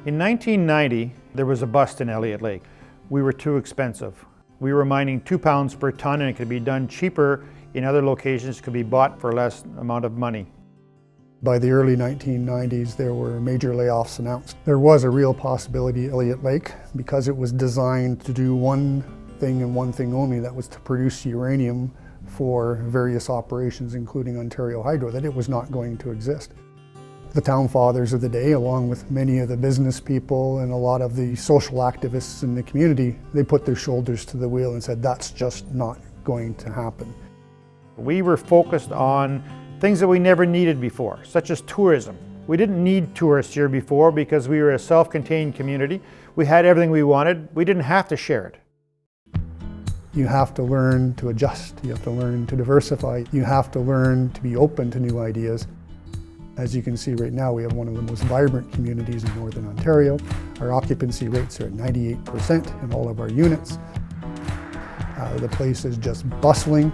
In 1990, there was a bust in Elliot Lake. We were too expensive. We were mining 2 pounds per ton, and it could be done cheaper in other locations, could be bought for less amount of money. By the early 1990s, there were major layoffs announced. There was a real possibility at Elliot Lake, because it was designed to do one thing and one thing only, that was to produce uranium for various operations, including Ontario Hydro, that it was not going to exist. The town fathers of the day, along with many of the business people and a lot of the social activists in the community, they put their shoulders to the wheel and said, that's just not going to happen. We were focused on things that we never needed before, such as tourism. We didn't need tourists here before because we were a self-contained community. We had everything we wanted. We didn't have to share it. You have to learn to adjust. You have to learn to diversify. You have to learn to be open to new ideas. As you can see right now, we have one of the most vibrant communities in Northern Ontario. Our occupancy rates are at 98% in all of our units. The place is just bustling.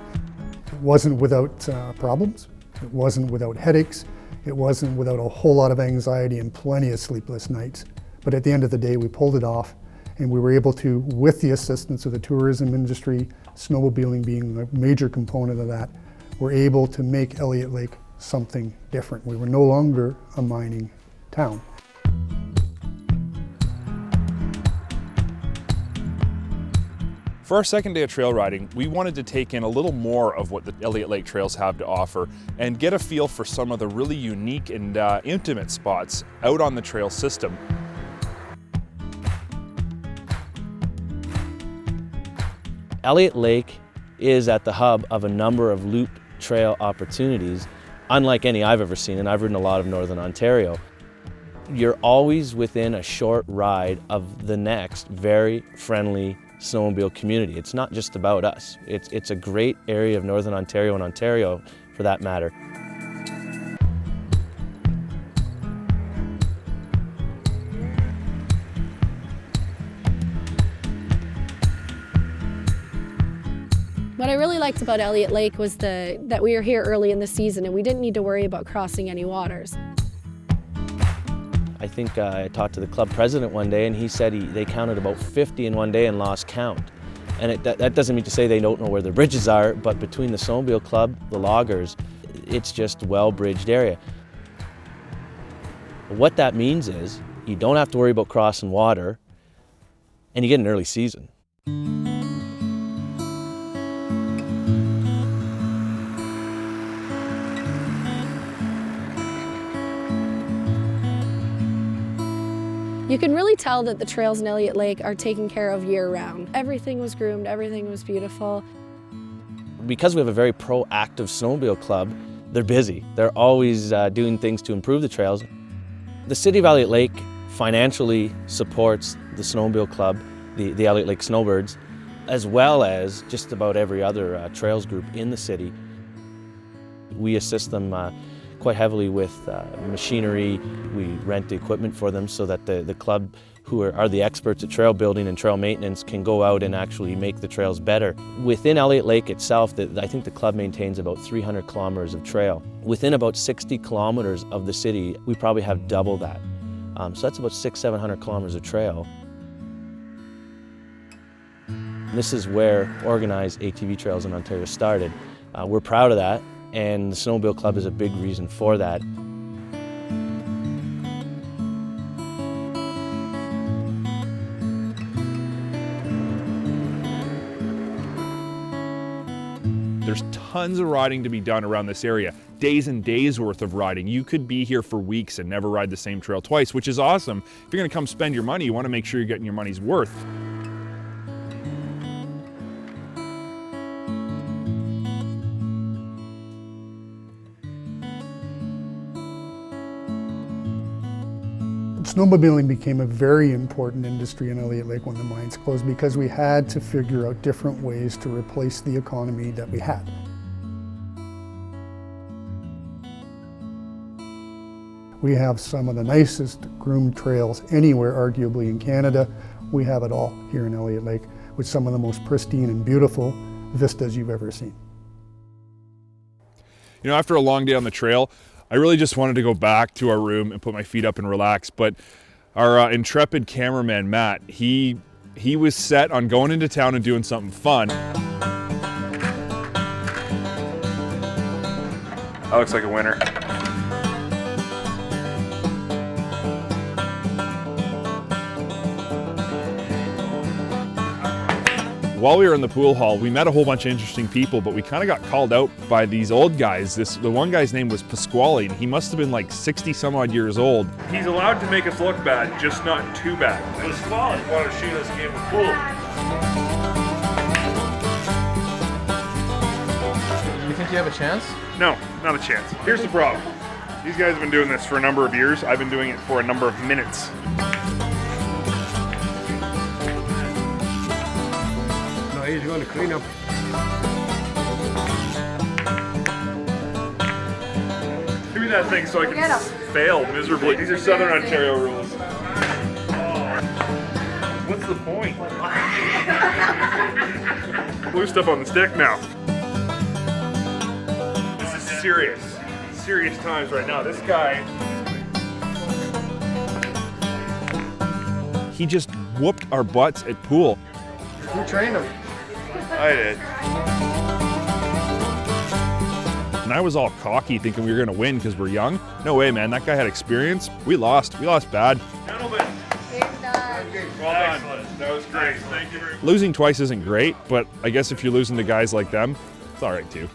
It wasn't without problems. It wasn't without headaches. It wasn't without a whole lot of anxiety and plenty of sleepless nights. But at the end of the day, we pulled it off, and we were able to, with the assistance of the tourism industry, snowmobiling being a major component of that, we're able to make Elliot Lake something different. We were no longer a mining town. For our second day of trail riding, we wanted to take in a little more of what the Elliot Lake trails have to offer and get a feel for some of the really unique and intimate spots out on the trail system. Elliot Lake is at the hub of a number of loop trail opportunities, unlike any I've ever seen, and I've ridden a lot of Northern Ontario. You're always within a short ride of the next very friendly snowmobile community. It's not just about us. It's a great area of Northern Ontario and Ontario for that matter. What I really liked about Elliot Lake was that we were here early in the season and we didn't need to worry about crossing any waters. I think I talked to the club president one day and he said they counted about 50 in one day and lost count. And that doesn't mean to say they don't know where their bridges are, but between the Snowmobile Club, the loggers, it's just a well-bridged area. What that means is you don't have to worry about crossing water and you get an early season. You can really tell that the trails in Elliot Lake are taken care of year-round. Everything was groomed, everything was beautiful. Because we have a very proactive snowmobile club, they're busy. They're always doing things to improve the trails. The City of Elliot Lake financially supports the snowmobile club, the Elliot Lake Snowbirds, as well as just about every other trails group in the city. We assist them quite heavily with machinery. We rent the equipment for them so that the club, who are the experts at trail building and trail maintenance, can go out and actually make the trails better. Within Elliot Lake itself, I think the club maintains about 300 kilometers of trail. Within about 60 kilometers of the city, we probably have double that. So that's about 600-700 kilometers of trail. This is where organized ATV trails in Ontario started. We're proud of that, and the Snowmobile Club is a big reason for that. There's tons of riding to be done around this area. Days and days worth of riding. You could be here for weeks and never ride the same trail twice, which is awesome. If you're gonna come spend your money, you wanna make sure you're getting your money's worth. Snowmobiling became a very important industry in Elliot Lake when the mines closed because we had to figure out different ways to replace the economy that we had. We have some of the nicest groomed trails anywhere, arguably in Canada. We have it all here in Elliot Lake with some of the most pristine and beautiful vistas you've ever seen. You know, after a long day on the trail, I really just wanted to go back to our room and put my feet up and relax, but Our intrepid cameraman, Matt, he was set on going into town and doing something fun. That looks like a winner. While we were in the pool hall, we met a whole bunch of interesting people, but we kind of got called out by these old guys. The one guy's name was Pasquale, and he must have been like 60 some odd years old. He's allowed to make us look bad, just not too bad. Pasquale wanted to shoot us a game of pool. You think you have a chance? No, not a chance. Here's the problem. These guys have been doing this for a number of years. I've been doing it for a number of minutes. He's going to clean up. Give me that thing so I can fail miserably. These are Southern Ontario rules. What's the point? Blue stuff on the stick now. This is serious times right now. This guy, he just whooped our butts at pool. Who trained him? I did. And I was all cocky thinking we were going to win because we're young. No way, man. That guy had experience. We lost. We lost bad. Gentlemen. Well done. That was great. Thank you very much. Losing twice isn't great, but I guess if you're losing to guys like them, it's all right too.